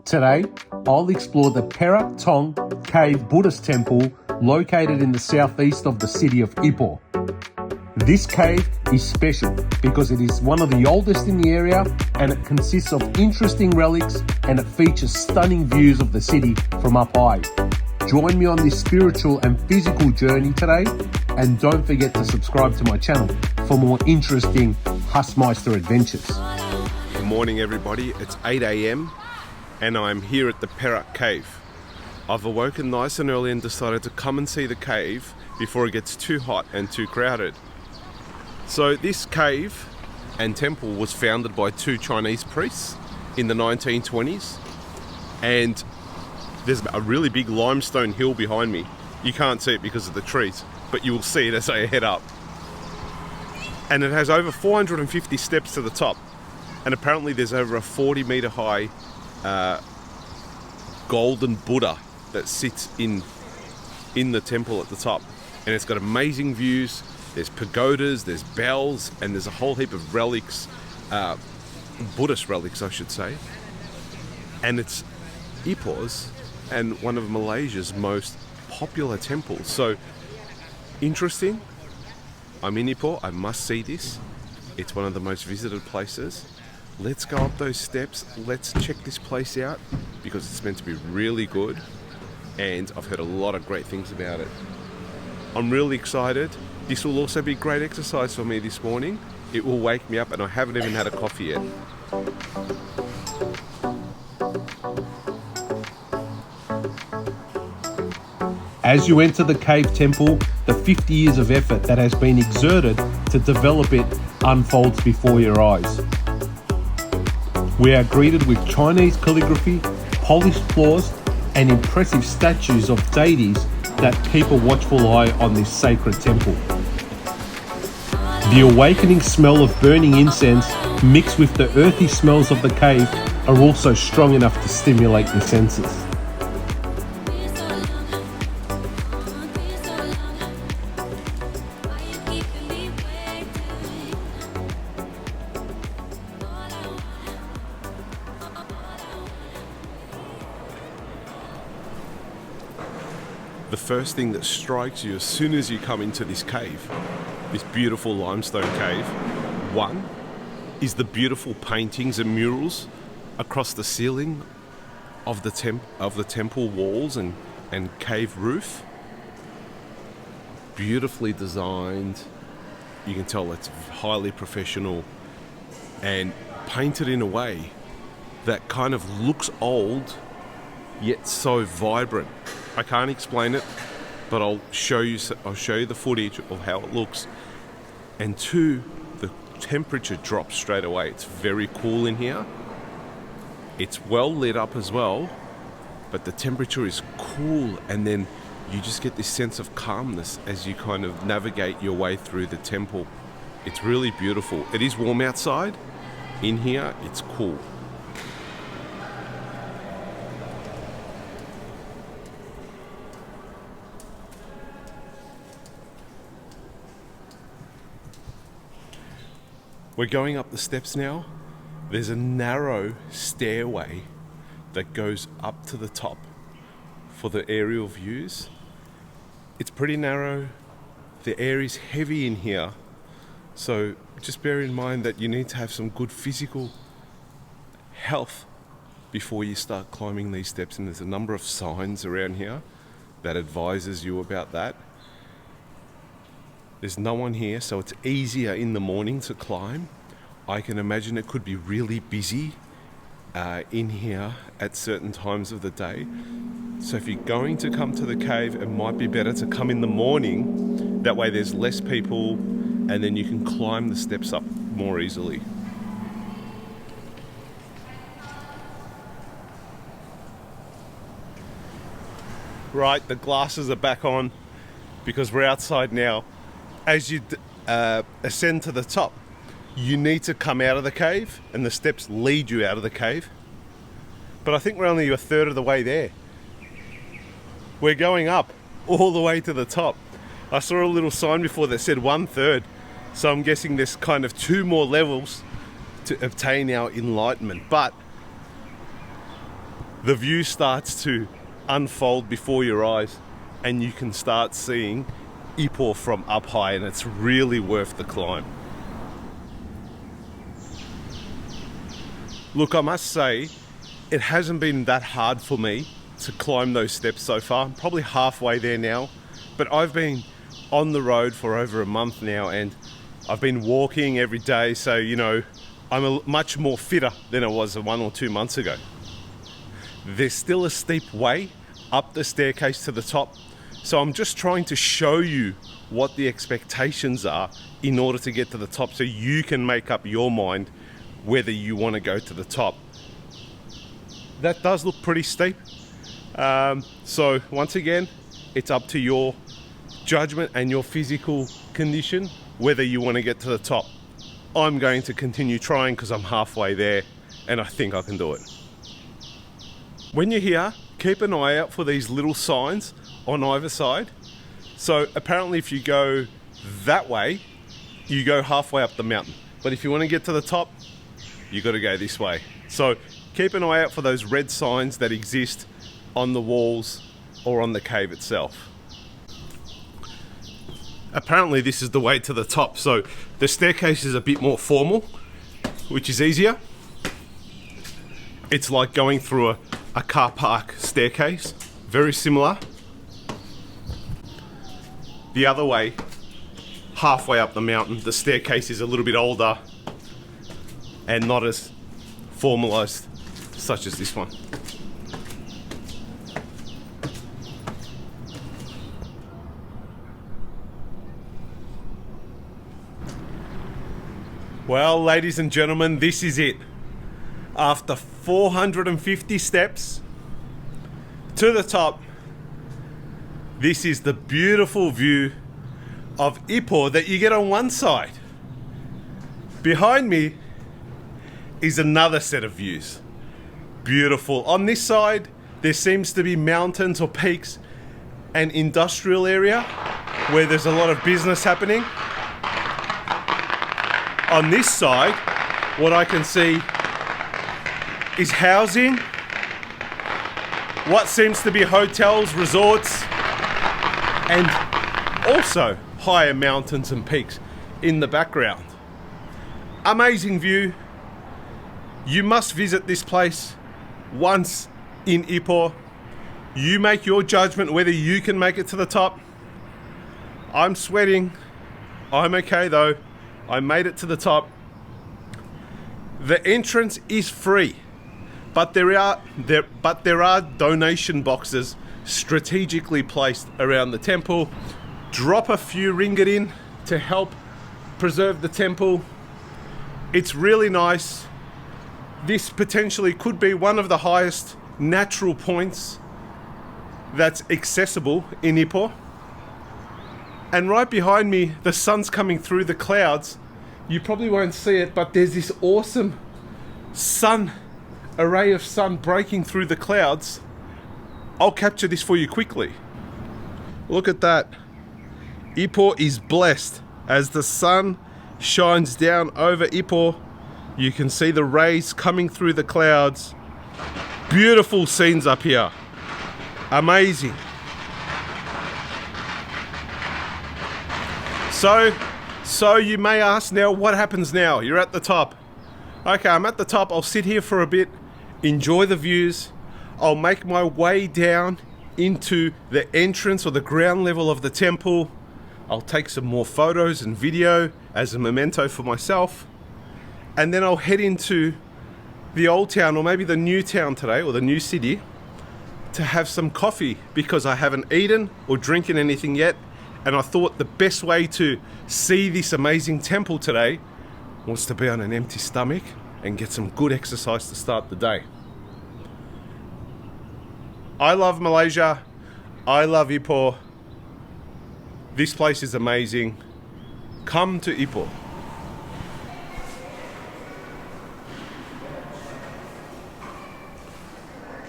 Today, I'll explore the Perak Cave Buddhist Temple located in the southeast of the city of Ipoh. This cave is special because it is one of the oldest in the area and it consists of interesting relics and it features stunning views of the city from up high. Join me on this spiritual and physical journey today and don't forget to subscribe to my channel for more interesting Husmeister adventures. Good morning everybody, it's 8 a.m. and I'm here at the Perak Cave. I've awoken nice and early and decided to come and see the cave before it gets too hot and too crowded. So this cave and temple was founded by two Chinese priests in the 1920s, and there's a really big limestone hill behind me. You can't see it because of the trees, but you will see it as I head up. And it has over 450 steps to the top, and apparently there's over a 40-meter high golden Buddha that sits in the temple at the top, and it's got amazing views. There's pagodas, there's bells, and there's a whole heap of relics, Buddhist relics I should say, and it's Ipoh's and one of Malaysia's most popular temples. So interesting. I'm in Ipoh, I must see this. It's one of the most visited places. Let's go up those steps, let's check this place out because it's meant to be really good and I've heard a lot of great things about it. I'm really excited. This will also be great exercise for me this morning. It will wake me up and I haven't even had a coffee yet. As you enter the cave temple, the 50 years of effort that has been exerted to develop it unfolds before your eyes. We are greeted with Chinese calligraphy, polished floors, and impressive statues of deities that keep a watchful eye on this sacred temple. The awakening smell of burning incense mixed with the earthy smells of the cave are also strong enough to stimulate the senses. The first thing that strikes you as soon as you come into this cave, this beautiful limestone cave, one, is the beautiful paintings and murals across the ceiling of the temple walls and cave roof. Beautifully designed. You can tell it's highly professional and painted in a way that kind of looks old yet so vibrant. I can't explain it, but I'll show you the footage of how it looks. And two, the temperature drops straight away. It's very cool in here. It's well lit up as well, but the temperature is cool, and then you just get this sense of calmness as you kind of navigate your way through the temple. It's really beautiful. It is warm outside. In here, it's cool. We're going up the steps now. There's a narrow stairway that goes up to the top for the aerial views. It's pretty narrow. The air is heavy in here. So just bear in mind that you need to have some good physical health before you start climbing these steps. And there's a number of signs around here that advises you about that. There's no one here, so it's easier in the morning to climb. I can imagine it could be really busy in here at certain times of the day. So if you're going to come to the cave, it might be better to come in the morning. That way there's less people and then you can climb the steps up more easily. Right, the glasses are back on because we're outside now. As you ascend to the top, you need to come out of the cave and the steps lead you out of the cave. But I think we're only a third of the way there. We're going up all the way to the top. I saw a little sign before that said 1/3. So I'm guessing there's kind of 2 more levels to obtain our enlightenment. But the view starts to unfold before your eyes and you can start seeing Ipoh from up high, and it's really worth the climb. Look, I must say, it hasn't been that hard for me to climb those steps so far. I'm probably halfway there now, but I've been on the road for over a month now, and I've been walking every day, so you know, I'm much more fitter than I was 1 or 2 months ago. There's still a steep way up the staircase to the top, so I'm just trying to show you what the expectations are in order to get to the top, so you can make up your mind whether you want to go to the top. That does look pretty steep. So once again, it's up to your judgment and your physical condition whether you want to get to the top. I'm going to continue trying because I'm halfway there and I think I can do it. When you're here, keep an eye out for these little signs on either side. So apparently if you go that way, you go halfway up the mountain. But if you want to get to the top, you got to go this way. So keep an eye out for those red signs that exist on the walls or on the cave itself. Apparently this is the way to the top, so the staircase is a bit more formal, which is easier. It's like going through a car park staircase, very similar. The other way, halfway up the mountain, the staircase is a little bit older and not as formalized such as this one. Well, ladies and gentlemen, this is it. After 450 steps to the top, this is the beautiful view of Ipoh that you get on one side. Behind me is another set of views. Beautiful. On this side, there seems to be mountains or peaks and industrial area where there's a lot of business happening. On this side, what I can see is housing, what seems to be hotels, resorts, and also higher mountains and peaks in the background. Amazing view. You must visit this place once in Ipoh. You make your judgment whether you can make it to the top. I'm sweating. I'm okay though. I made it to the top. The entrance is free, but there are donation boxes strategically placed around the temple. Drop a few ringgit in to help preserve the temple. It's really nice. This potentially could be one of the highest natural points that's accessible in Ipoh. And right behind me, the sun's coming through the clouds. You probably won't see it, but there's this awesome array of sun breaking through the clouds. I'll capture this for you quickly. Look at that. Ipoh is blessed. As the sun shines down over Ipoh, you can see the rays coming through the clouds. Beautiful scenes up here. Amazing. So you may ask now, what happens now? You're at the top. Okay, I'm at the top. I'll sit here for a bit, enjoy the views. I'll make my way down into the entrance or the ground level of the temple. I'll take some more photos and video as a memento for myself. And then I'll head into the old town, or maybe the new town today, or the new city, to have some coffee, because I haven't eaten or drinking anything yet. And I thought the best way to see this amazing temple today was to be on an empty stomach and get some good exercise to start the day. I love Malaysia. I love Ipoh. This place is amazing. Come to Ipoh.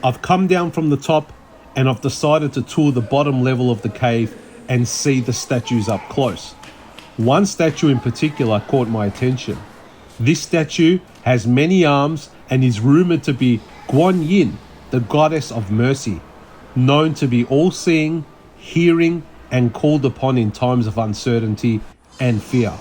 I've come down from the top and I've decided to tour the bottom level of the cave and see the statues up close. One statue in particular caught my attention. This statue has many arms and is rumored to be Guan Yin, the goddess of mercy, known to be all-seeing, hearing, and called upon in times of uncertainty and fear.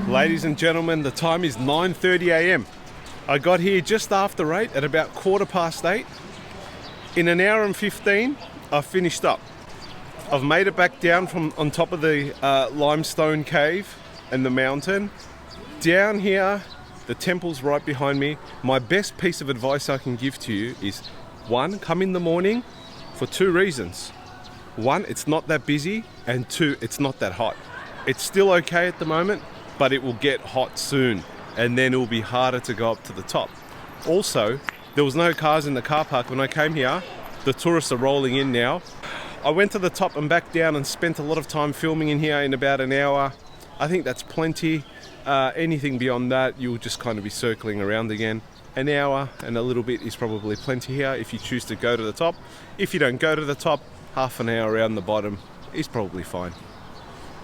Ladies and gentlemen, the time is 9:30 a.m. I got here just after 8 at about 8:15. In an hour and 15, I've finished up. I've made it back down from on top of the limestone cave and the mountain. Down here, the temple's right behind me. My best piece of advice I can give to you is, one, come in the morning for two reasons. One, it's not that busy, and two, it's not that hot. It's still okay at the moment, but it will get hot soon, and then it will be harder to go up to the top. Also, there was no cars in the car park when I came here. The tourists are rolling in now. I went to the top and back down and spent a lot of time filming in here in about an hour. I think that's plenty. Anything beyond that, you'll just kind of be circling around again. An hour and a little bit is probably plenty here if you choose to go to the top. If you don't go to the top, half an hour around the bottom is probably fine.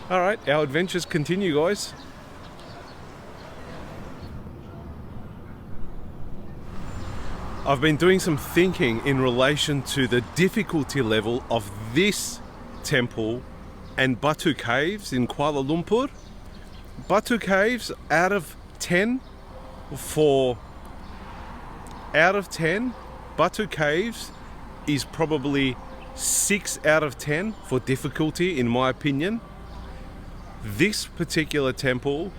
All right, our adventures continue, guys. I've been doing some thinking in relation to the difficulty level of this temple and Batu Caves in Kuala Lumpur. Batu Caves, out of 10, Batu Caves is probably 6 out of 10 for difficulty, in my opinion. This particular temple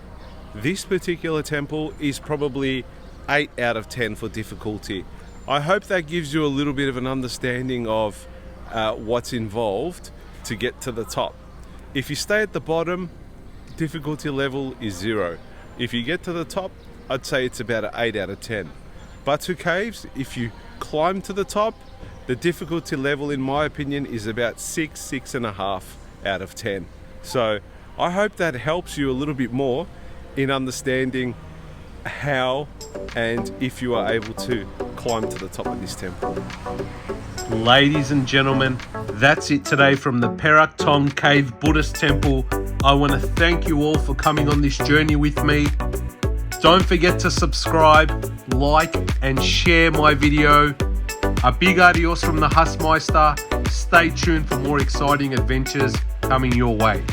is probably 8 out of 10 for difficulty. I hope that gives you a little bit of an understanding of what's involved to get to the top. If you stay at the bottom, difficulty level is 0. If you get to the top, I'd say it's about an 8 out of 10. Batu Caves, if you climb to the top, the difficulty level, in my opinion, is about 6.5 out of 10. So I hope that helps you a little bit more in understanding how and if you are able to climb to the top of this temple. Ladies and gentlemen, that's it today from the Perak Cave Buddhist Temple. I want to thank you all for coming on this journey with me. Don't forget to subscribe, like, and share my video. A big adios from the Hassmeister. Stay tuned for more exciting adventures coming your way.